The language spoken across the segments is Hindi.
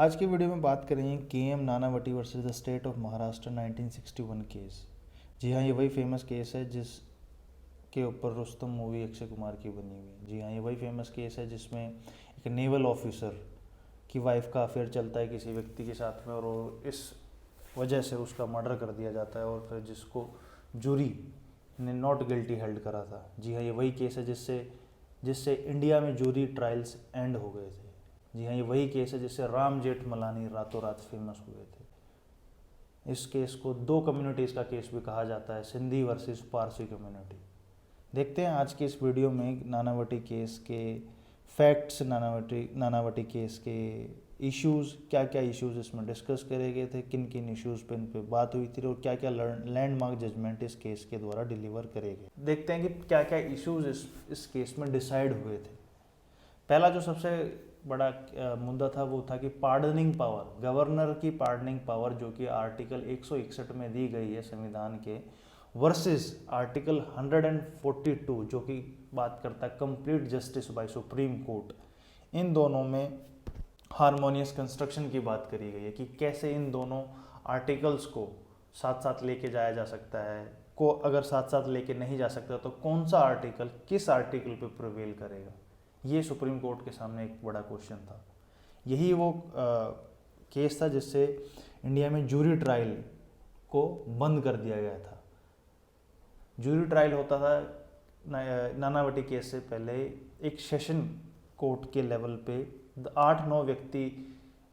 आज की वीडियो में बात करेंगे K M. Nanavati versus the State of Maharashtra 1961 case. जी हाँ, ये वही फेमस केस है जिसके ऊपर रुस्तम मूवी अक्षय कुमार की बनी हुई है। जी हाँ, ये वही फेमस केस है जिसमें एक नेवल ऑफिसर की वाइफ का अफेयर चलता है किसी व्यक्ति के साथ में और इस वजह से उसका मर्डर कर दिया जाता है और फिर जिसको जूरी ने नॉट गिल्टी हेल्ड करा था। जी हाँ, ये वही केस है जिससे इंडिया में जूरी ट्रायल्स एंड हो गए थे। जी हाँ, ये वही केस है जिससे राम जेठमलानी रातों रात फेमस हुए थे। इस केस को दो कम्युनिटीज़ का केस भी कहा जाता है, सिंधी वर्सेस पारसी कम्युनिटी। देखते हैं आज के इस वीडियो में नानावटी केस के फैक्ट्स, नानावटी केस के इश्यूज़, क्या क्या इश्यूज़ इसमें डिस्कस करे गए थे, किन किन इश्यूज़ पे इन पे बात हुई थी और क्या क्या लैंडमार्क जजमेंट इस केस के द्वारा डिलीवर करे गए। देखते हैं कि क्या क्या इश्यूज़ इस केस में डिसाइड हुए थे। पहला जो सबसे बड़ा मुद्दा था वो था कि पार्डनिंग पावर, गवर्नर की पार्डनिंग पावर जो कि आर्टिकल 161 में दी गई है संविधान के, वर्सेस आर्टिकल 142 जो कि बात करता है complete justice by Supreme Court. इन दोनों में हारमोनियस कंस्ट्रक्शन की बात करी गई है कि कैसे इन दोनों आर्टिकल्स को साथ साथ लेके जाया जा सकता है, को अगर साथ साथ लेके नहीं जा सकता तो कौन सा आर्टिकल किस आर्टिकल पे प्रिवेल करेगा। ये सुप्रीम कोर्ट के सामने एक बड़ा क्वेश्चन था। यही वो केस था जिससे इंडिया में जूरी ट्रायल को बंद कर दिया गया था। जूरी ट्रायल होता था नानावटी केस से पहले एक सेशन कोर्ट के लेवल पे 8-9 व्यक्ति,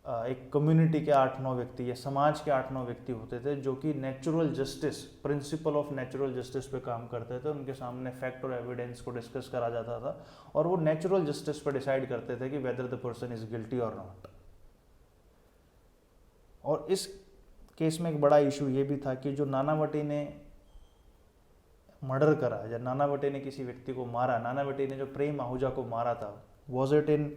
एक कम्युनिटी के 8-9 व्यक्ति या समाज के 8-9 व्यक्ति होते थे जो कि natural justice, principle of natural justice पे काम करते थे। उनके सामने फैक्ट और एविडेंस को डिस्कस करा जाता था और वो नेचुरल जस्टिस पे डिसाइड करते थे कि whether the person is guilty और नॉट। और इस केस में एक बड़ा इशू ये भी था कि जो नानावटी ने मर्डर करा या नानावटी ने किसी व्यक्ति को मारा, नानावटी ने जो प्रेम आहूजा को मारा था, वॉज इट इन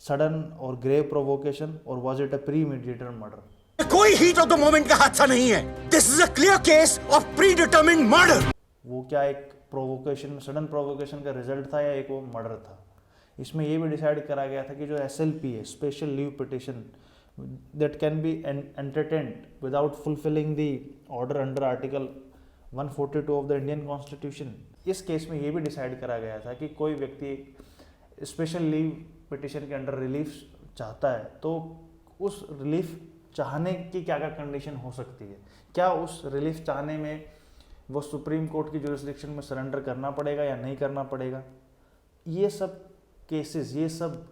सडन और ग्रेव प्रोवोकेशन और was it a premeditated murder? कोई हीट ऑफ द मोमेंट का हादसा नहीं है। This is a clear case of predetermined murder. वो क्या एक प्रोवोकेशन में, सडन प्रोवोकेशन का रिजल्ट था या एक वो मर्डर था? इसमें ये भी डिसाइड करा गया था कि जो SLP है, special leave petition, that can be entertained without fulfilling the order under article 142 of the Indian constitution. इस केस में ये भी डिसाइड करा गया था कि कोई व्यक्ति स्पेशल लीव पिटिशन के अंडर रिलीफ चाहता है तो उस रिलीफ चाहने की क्या क्या कंडीशन हो सकती है, क्या उस रिलीफ चाहने में वो सुप्रीम कोर्ट की जुरिस्डिक्शन में सरेंडर करना पड़ेगा या नहीं करना पड़ेगा। ये सब केसेस, ये सब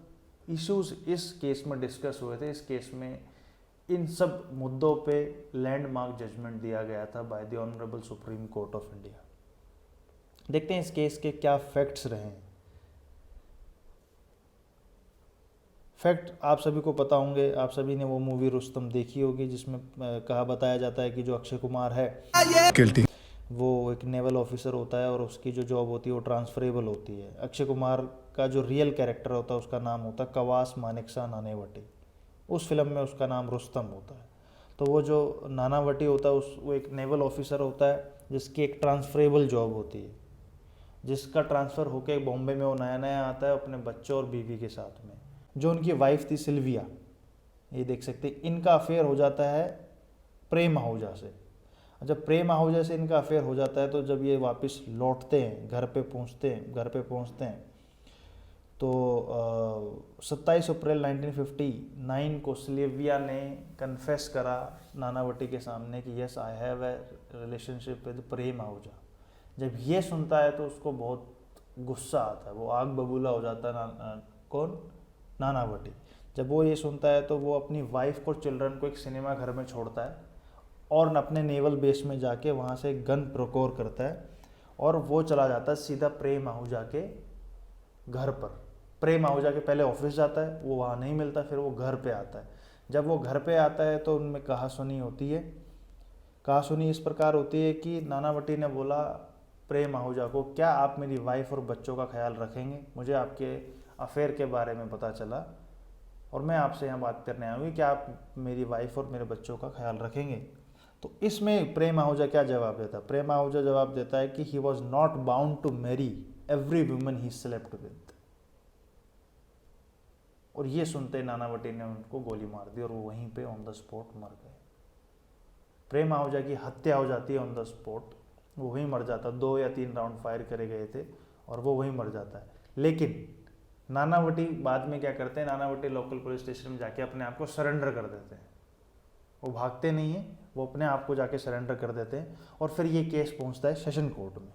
इश्यूज इस केस में डिस्कस हुए थे। इस केस में इन सब मुद्दों पे लैंडमार्क जजमेंट दिया गया था by the honourable supreme Court of India. देखते हैं इस केस के क्या फैक्ट्स रहे हैं। फैक्ट आप सभी को पता होंगे, आप सभी ने वो मूवी रुस्तम देखी होगी जिसमें बताया जाता है कि जो अक्षय कुमार है वो एक नेवल ऑफिसर होता है और उसकी जो जॉब होती है वो ट्रांसफरेबल होती है। अक्षय कुमार का जो रियल कैरेक्टर होता है उसका नाम होता है कवास मानेकशॉ नानावटी। उस फिल्म में उसका नाम रुस्तम होता है। तो वो जो नानावटी होता है वो एक नेवल ऑफिसर होता है जिसकी एक ट्रांसफरेबल जॉब होती है, जिसका ट्रांसफ़र होकर बॉम्बे में वो नया नया आता है अपने बच्चों और बीवी के साथ में। जो उनकी वाइफ थी सिल्विया, ये देख सकते हैं, इनका अफेयर हो जाता है प्रेम आहूजा से। जब प्रेम आहूजा से इनका अफेयर हो जाता है तो जब ये वापस लौटते हैं, घर पे पहुंचते हैं तो 27 अप्रैल 1959 को सिल्विया ने कन्फेस करा नानावटी के सामने कि yes I have a relationship with Prem Ahuja. जब ये सुनता है तो उसको बहुत गुस्सा आता है, वो आग बबूला हो जाता है। कौन? नानावटी। जब वो ये सुनता है तो वो अपनी वाइफ और चिल्ड्रन को एक सिनेमा घर में छोड़ता है और अपने नेवल बेस में जाके वहाँ से गन प्रोक्योर करता है और वो चला जाता है सीधा प्रेम आहूजा के घर पर। प्रेम आहूजा के पहले ऑफिस जाता है, वो वहाँ नहीं मिलता, फिर वो घर पे आता है। जब वो घर पे आता है तो उनमें कहासुनी होती है। कहासुनी इस प्रकार होती है कि नानावटी ने बोला प्रेम आहूजा को, क्या आप मेरी वाइफ और बच्चों का ख्याल रखेंगे? मुझे आपके अफेयर के बारे में पता चला और मैं आपसे यहाँ बात करने आया हूँ, क्या आप मेरी वाइफ और मेरे बच्चों का ख्याल रखेंगे? तो इसमें प्रेम आहूजा क्या जवाब देता है? प्रेम आहूजा जवाब देता है कि he was not bound to marry every woman he slept with. और ये सुनते ही नानावटी ने उनको गोली मार दी और वो वहीं पे ऑन द स्पॉट मर गए। प्रेम आहूजा की हत्या हो जाती है ऑन द स्पॉट, वो वहीं मर जाता। 2 या 3 राउंड फायर करे गए थे और वो वहीं मर जाता है। लेकिन नानावटी बाद में क्या करते हैं, नानावटी लोकल पुलिस स्टेशन में जाके अपने आप को सरेंडर कर देते हैं। वो भागते नहीं हैं, वो अपने आप को जाके सरेंडर कर देते हैं। और फिर ये केस पहुंचता है सेशन कोर्ट में।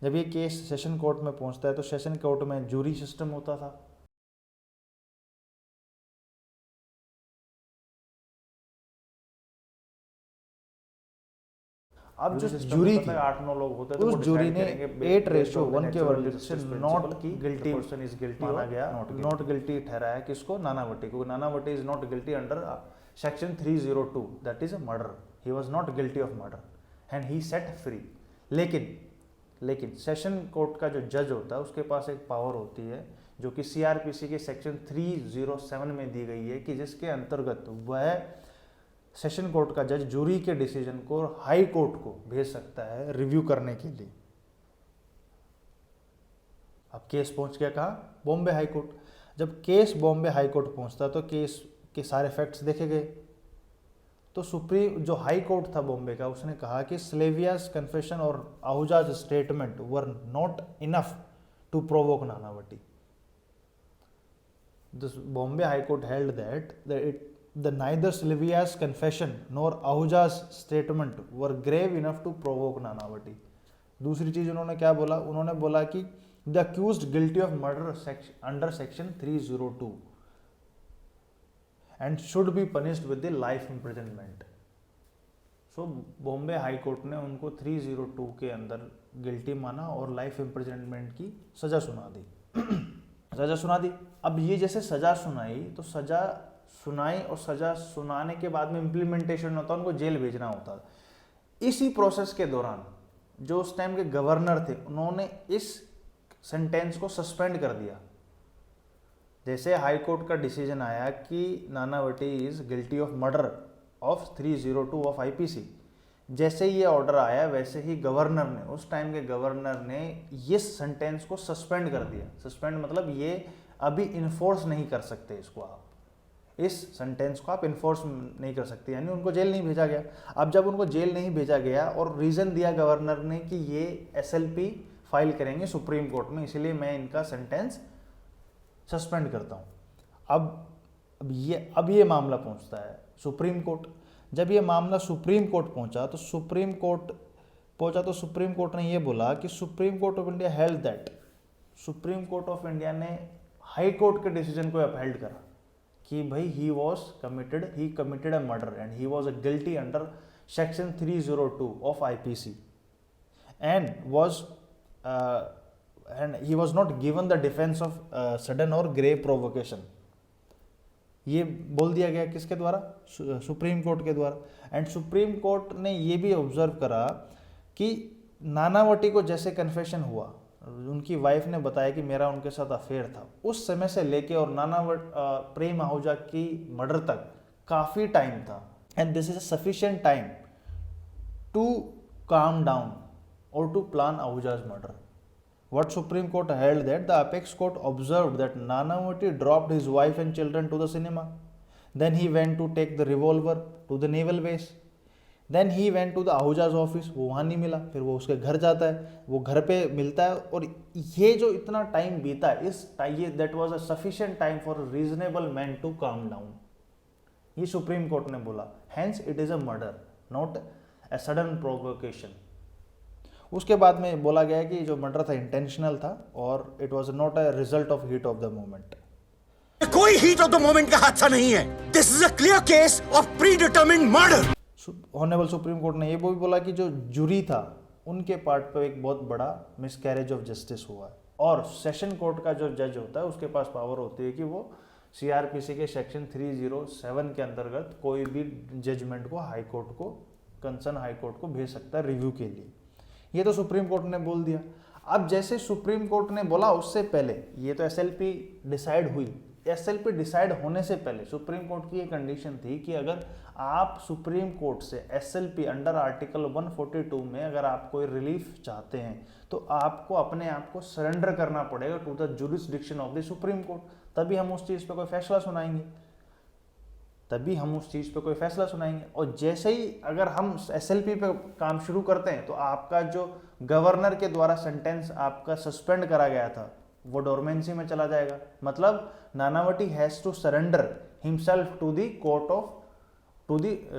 जब ये केस सेशन कोर्ट में पहुंचता है तो सेशन कोर्ट में जूरी सिस्टम होता था। अब जो जूरी थी 8-9 लोग होते थे, उस वो जूरी decide ने करेंगे 8:1 के वर्डिक्ट से नॉट गिल्टी गिल्टी माना गया, नॉट गिल्टी ठहराया किसको, नानावटी को। Nanavati is not guilty under section 302, that is a murder. He was not guilty of murder and he set free. लेकिन सेशन कोर्ट का जो जज होता है उसके पास एक पावर होती है जो कि सीआरपीसी के सेक्शन 307 में दी गई है, कि जिसके अंतर्गत वह सेशन कोर्ट का जज जूरी के डिसीजन को हाई कोर्ट को भेज सकता है रिव्यू करने के लिए। अब केस पहुंच गया कहाँ, बॉम्बे हाई कोर्ट। जब केस बॉम्बे हाई कोर्ट पहुंचता तो केस के सारे फैक्ट्स देखे गए। तो सुप्रीम जो हाई कोर्ट था बॉम्बे का, उसने कहा कि स्लेवियास कन्फेशन और Ahuja's statement were not enough to provoke Nanavati. Bombay High Court held that the neither Sylvia's confession nor Ahuja's statement were grave enough to provoke Nanavati। दूसरी चीज उन्होंने क्या बोला, उन्होंने बोला कि the accused guilty of murder under section 302 and should be punished with the life imprisonment। So Bombay High court ने उनको 302 के अंदर गिल्टी माना और लाइफ इम्प्रिजनमेंट की सजा सुना दी। अब ये जैसे सजा सुनाई तो सजा सुनाई और सजा सुनाने के बाद में इम्प्लीमेंटेशन होता, उनको जेल भेजना होता। इसी प्रोसेस के दौरान जो उस टाइम के गवर्नर थे उन्होंने इस सेंटेंस को सस्पेंड कर दिया। जैसे हाई कोर्ट का डिसीजन आया कि Nanavati is guilty of murder of 302 of IPC, जैसे ये ऑर्डर आया वैसे ही गवर्नर ने, उस टाइम के गवर्नर ने ये सेंटेंस को सस्पेंड कर दिया। सस्पेंड मतलब ये अभी इन्फोर्स नहीं कर सकते इसको, आप इस सेंटेंस को आप इन्फोर्स नहीं कर सकते, यानी उनको जेल नहीं भेजा गया। अब जब उनको जेल नहीं भेजा गया और रीज़न दिया गवर्नर ने कि ये एसएलपी फाइल करेंगे सुप्रीम कोर्ट में, इसलिए मैं इनका सेंटेंस सस्पेंड करता हूँ। अब ये मामला पहुँचता है सुप्रीम कोर्ट। जब ये मामला सुप्रीम कोर्ट पहुँचा तो सुप्रीम कोर्ट ने ये बोला कि Supreme Court of India held that, Supreme Court of India ने हाई कोर्ट के डिसीजन को अपहेल्ड करा कि भाई he committed a murder and he was a guilty under section 302 of IPC and he was not given the defence of sudden और ग्रेव प्रोवोकेशन। ये बोल दिया गया किसके द्वारा, सुप्रीम कोर्ट के द्वारा। एंड सुप्रीम कोर्ट ने ये भी ऑब्जर्व करा कि नानावटी को जैसे कन्फेशन हुआ, उनकी वाइफ ने बताया कि मेरा उनके साथ अफेयर था, उस समय से लेके और प्रेम आहूजा की मर्डर तक काफ़ी टाइम था। And this is a sufficient time to calm down और to plan Ahuja's murder. What Supreme Court held that the apex court observed that Nanavati dropped his wife and children to the cinema. Then he went to take the revolver to the naval base. Then he went to the Ahuja's office. वो वहाँ नहीं मिला, फिर वो उसके घर जाता है, वो घर पे मिलता है। और ये जो इतना टाइम बीता, ये that was a sufficient time for a reasonable man to calm down। ये सुप्रीम कोर्ट ने बोला। Hence it is a murder, not a sudden provocation। उसके बाद में बोला गया कि जो मर्डर था इंटेंशनल था और it was not a result of heat of the moment. कोई हीट ऑफ द मोमेंट का हादसा नहीं है। This is a clear case of pre determined murder. Honourable supreme court ने ये भी बोला कि जो जूरी था उनके पार्ट पे एक बहुत बड़ा मिसकैरेज ऑफ जस्टिस हुआ है। और सेशन कोर्ट का जो जज होता है उसके पास पावर होती है कि वो सीआरपीसी के सेक्शन 307 के अंतर्गत कोई भी जजमेंट को हाई कोर्ट को, कंसर्न हाई कोर्ट को भेज सकता है रिव्यू के लिए। ये तो सुप्रीम कोर्ट ने बोल दिया। अब जैसे सुप्रीम कोर्ट ने बोला उससे पहले ये तो एसएलपी डिसाइड हुई एसएलपी डिसाइड होने से पहले सुप्रीम कोर्ट की ये कंडीशन थी कि अगर आप सुप्रीम कोर्ट से एसएलपी अंडर आर्टिकल 142 में अगर आप कोई रिलीफ चाहते हैं तो आपको अपने आप को सरेंडर करना पड़ेगा to the jurisdiction of the supreme court, तभी हम उस चीज़ पे कोई फैसला सुनाएंगे। और जैसे ही अगर हम एसएलपी पे काम शुरू करते हैं तो आपका जो गवर्नर के द्वारा सेंटेंस आपका सस्पेंड करा गया था वो डोरमेंसी में चला जाएगा। मतलब Nanavati has to surrender himself to the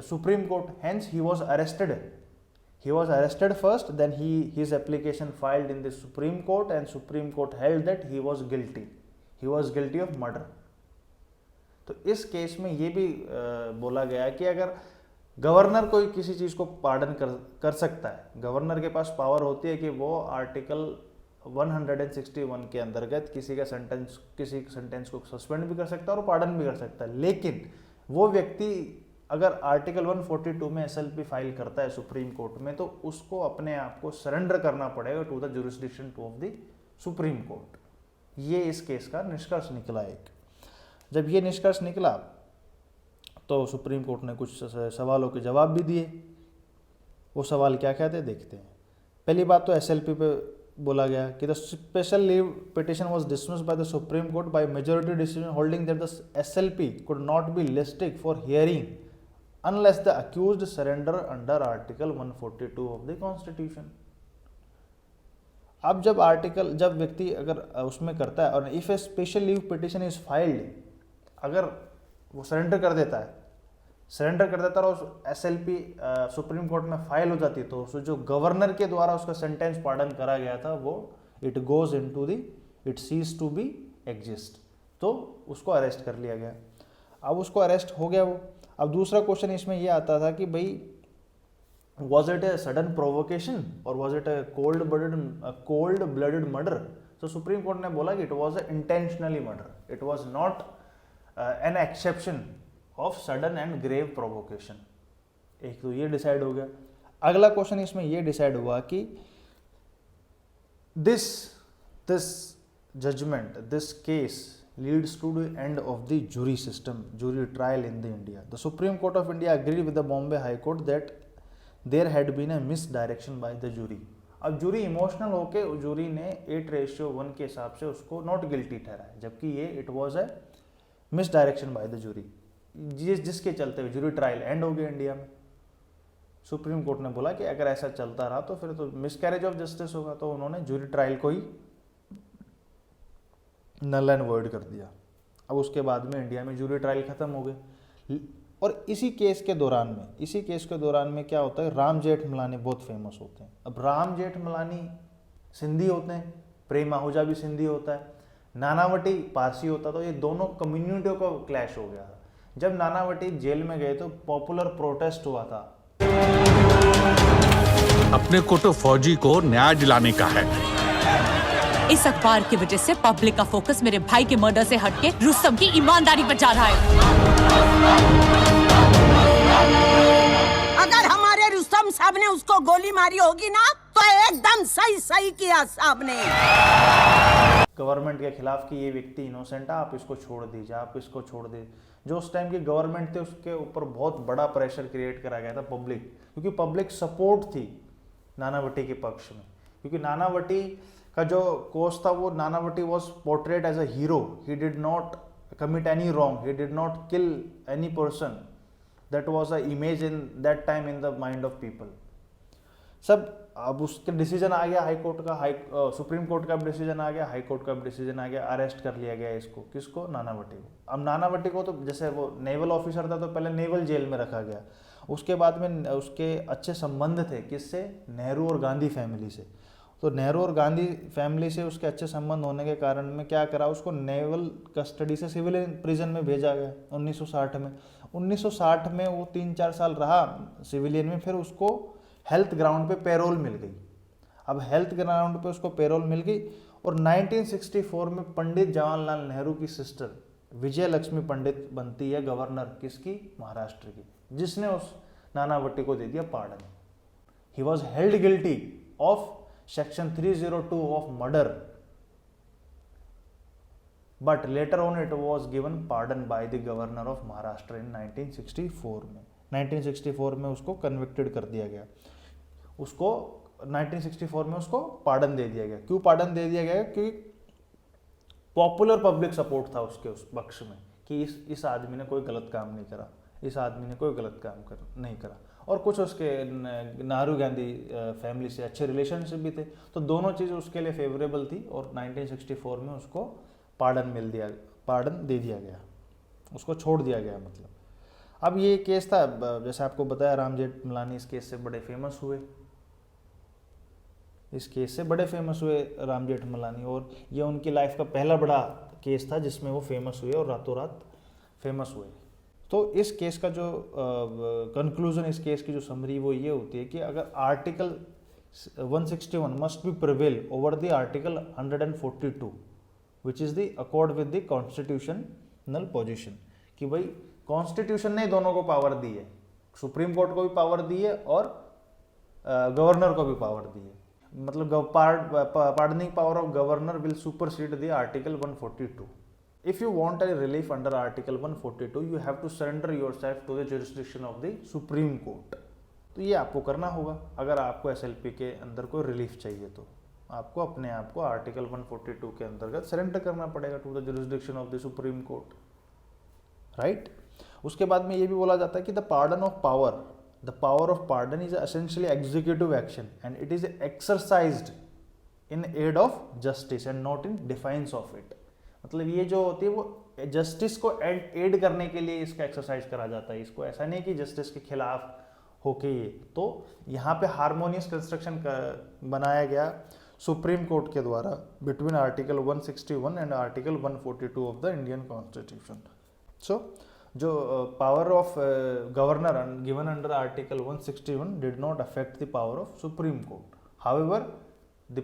supreme court, hence he was arrested first, then his application filed in the Supreme Court and Supreme Court held that he was guilty of murder। तो इस केस में ये भी बोला गया कि अगर गवर्नर कोई किसी चीज़ को पार्डन कर सकता है, गवर्नर के पास पावर होती है कि वो आर्टिकल 161 के अंतर्गत किसी सेंटेंस को सस्पेंड भी कर सकता है और पार्डन भी कर सकता है, लेकिन वो व्यक्ति अगर आर्टिकल 142 में एसएलपी फाइल करता है सुप्रीम कोर्ट में तो उसको अपने आप को सरेंडर करना पड़ेगा to the jurisdiction of the supreme court. ये इस केस का निष्कर्ष निकला। एक जब ये निष्कर्ष निकला तो सुप्रीम कोर्ट ने कुछ सवालों के जवाब भी दिए। वो सवाल क्या क्या थे देखते हैं। पहली बात तो एसएलपी पे बोला गया कि the special leave petition was dismissed by the supreme court by majority decision holding that the SLP could not be listed for hearing unless the accused surrender under article 142 of the constitution. अब जब व्यक्ति अगर उसमें करता है और if A special leave petition is filed, अगर वो सरेंडर कर देता है और एसएलपी सुप्रीम कोर्ट में फाइल हो जाती है तो उस जो गवर्नर के द्वारा उसका सेंटेंस पार्डन करा गया था वो it ceases to be exist, तो उसको अरेस्ट कर लिया गया। अब उसको अरेस्ट हो गया वो। अब दूसरा क्वेश्चन इसमें ये आता था कि भाई was it a sudden provocation or was it a cold blooded murder? So Supreme Court ने बोला कि it was a intentionally murder, it was not an exception of sudden and grave provocation। एक तो ये डिसाइड हो गया। अगला क्वेश्चन इसमें ये डिसाइड हुआ कि this judgment, this case leads to the end of the jury trial in the India। The Supreme Court of India agreed with the Bombay High Court that there had been a misdirection by the jury। अब जूरी इमोशनल होके जूरी ने 8:1 के हिसाब से उसको नॉट गिल्टी ठहराया, जबकि ये it was a misdirection by the jury, जिसके चलते हुए जूरी ट्रायल एंड हो गया इंडिया में। सुप्रीम कोर्ट ने बोला कि अगर ऐसा चलता रहा तो फिर तो मिसकैरेज ऑफ जस्टिस होगा, तो उन्होंने जूरी ट्रायल को ही नल एंड वॉइड कर दिया। अब उसके बाद में इंडिया में जूरी ट्रायल खत्म हो गए। और इसी केस के दौरान में क्या होता है, राम जेठमलानी बहुत फेमस होते हैं। अब राम जेठमलानी सिंधी होते हैं, प्रेम आहूजा भी सिंधी होता है, नानावटी पारसी होता, तो ये दोनों कम्युनिटियों का क्लैश हो गया था। जब नानावटी जेल में गए तो पॉपुलर प्रोटेस्ट हुआ था। अपने को तो फौजी को न्याय दिलाने का है। इस अखबार की वजह से पब्लिक का फोकस मेरे भाई के मर्डर से हटके रुस्तम की ईमानदारी पर जा रहा है। अगर हमारे रुस्तम साहब ने उसको गोली मारी होगी ना तो एकदम सही किया साहब ने। गवर्नमेंट के खिलाफ कि ये व्यक्ति इनोसेंट है, आप इसको छोड़ दीजिए। जो उस टाइम की गवर्नमेंट थी उसके ऊपर बहुत बड़ा प्रेशर क्रिएट करा गया था पब्लिक, क्योंकि पब्लिक सपोर्ट थी नानावटी के पक्ष में। क्योंकि नानावटी का जो कोस था वो Nanavati was portrayed as a hero, he did not commit any wrong, he did not kill any person, that was a image in that time in the mind of people। सब अब उसके डिसीजन आ गया हाई कोर्ट का, सुप्रीम कोर्ट का डिसीजन आ गया, हाई कोर्ट का डिसीजन आ गया, अरेस्ट कर लिया गया इसको, किसको, नानावटी को। अब नानावटी को तो जैसे वो नेवल ऑफिसर था तो पहले नेवल जेल में रखा गया, उसके बाद में उसके अच्छे संबंध थे किससे, नेहरू और गांधी फैमिली से। तो नेहरू और गांधी फैमिली से उसके अच्छे संबंध होने के कारण में क्या करा, उसको नेवल कस्टडी से सिविलियन प्रिजन में भेजा गया 1960 में। 1960 में वो 3-4 साल रहा सिविलियन में, फिर उसको हेल्थ ग्राउंड पे पैरोल मिल गई। अब हेल्थ ग्राउंड पे उसको पैरोल मिल गई और 1964 में पंडित जवाहरलाल नेहरू की सिस्टर विजय लक्ष्मी पंडित बनती है गवर्नर, किसकी, महाराष्ट्र की, जिसने उस नानावटी को दे दिया pardon. He was held guilty of section 302 of murder but later on it was given pardon by the governor of Maharashtra in 1964 में। 1964 में उसको कन्विक्टेड कर दिया गया, उसको 1964 में उसको पार्डन दे दिया गया। क्यों पार्डन दे दिया गया? क्योंकि पॉपुलर पब्लिक सपोर्ट था उसके उस पक्ष में कि इस आदमी ने कोई गलत काम नहीं करा, इस आदमी ने कोई गलत काम नहीं करा। और कुछ उसके नेहरू गांधी फैमिली से अच्छे रिलेशनशिप भी थे, तो दोनों चीज़ उसके लिए फेवरेबल थी और 1964 में उसको पार्डन दे दिया गया, उसको छोड़ दिया गया मतलब। अब ये केस था, जैसे आपको बताया, राम जेठमलानी इस केस से बड़े फेमस हुए, इस केस से बड़े फेमस हुए राम जेठमलानी, और ये उनकी लाइफ का पहला बड़ा केस था जिसमें वो फेमस हुए और रातों रात फेमस हुए। तो इस केस का जो कंक्लूजन, इस केस की जो समरी वो ये होती है कि अगर article 161 must be prevail over the article 142 which is the accord with the constitutional position, कि भाई कॉन्स्टिट्यूशन ने दोनों को पावर दी है, सुप्रीम कोर्ट को भी पावर दी है और गवर्नर को भी पावर दी है। मतलब pardoning power of governor will supersede the article 142। If you want a relief under Article 142, you have to surrender yourself to the jurisdiction of the Supreme Court. तो ये आपको करना होगा अगर आपको SLP के अंदर कोई रिलीफ चाहिए, तो आपको अपने आप को आर्टिकल 142 के अंतर्गत सरेंडर करना पड़ेगा to the jurisdiction of the supreme court, right. उसके बाद में ये भी बोला जाता है कि the power of pardon is essentially executive action and it is exercised in aid of justice and not in defence of it. मतलब ये जो होती है वो जस्टिस को एड करने के लिए इसका एक्सरसाइज करा जाता है, इसको ऐसा नहीं कि जस्टिस के खिलाफ होके ये। तो यहाँ पे हार्मोनियस कंस्ट्रक्शन बनाया गया सुप्रीम कोर्ट के द्वारा between article 161 and article 142 of the Indian constitution. So जो power of governor given under article 161 did not affect the power of Supreme Court. However the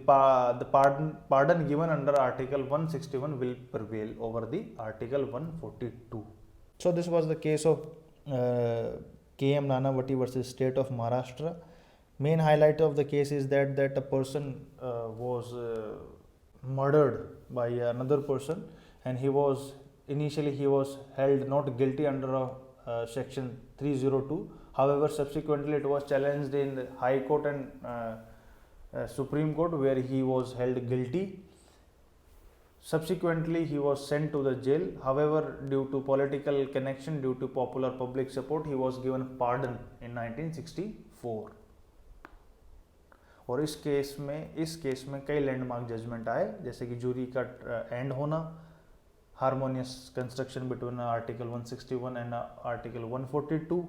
pardon given under article 161 will prevail over the article 142. So this was the case of KM Nanavati versus state of Maharashtra. Main highlight of the case is that a person was murdered by another person, and initially he was held not guilty under section 302. However, subsequently it was challenged in the High Court and Supreme Court, where he was held guilty. Subsequently he was sent to the jail. However, due to political connection, due to popular public support, he was given pardon in 1964. और इस केस में कई लैंडमार्क जजमेंट आए, जैसे कि जूरी का एंड होना, harmonious construction between article 161 and article 142,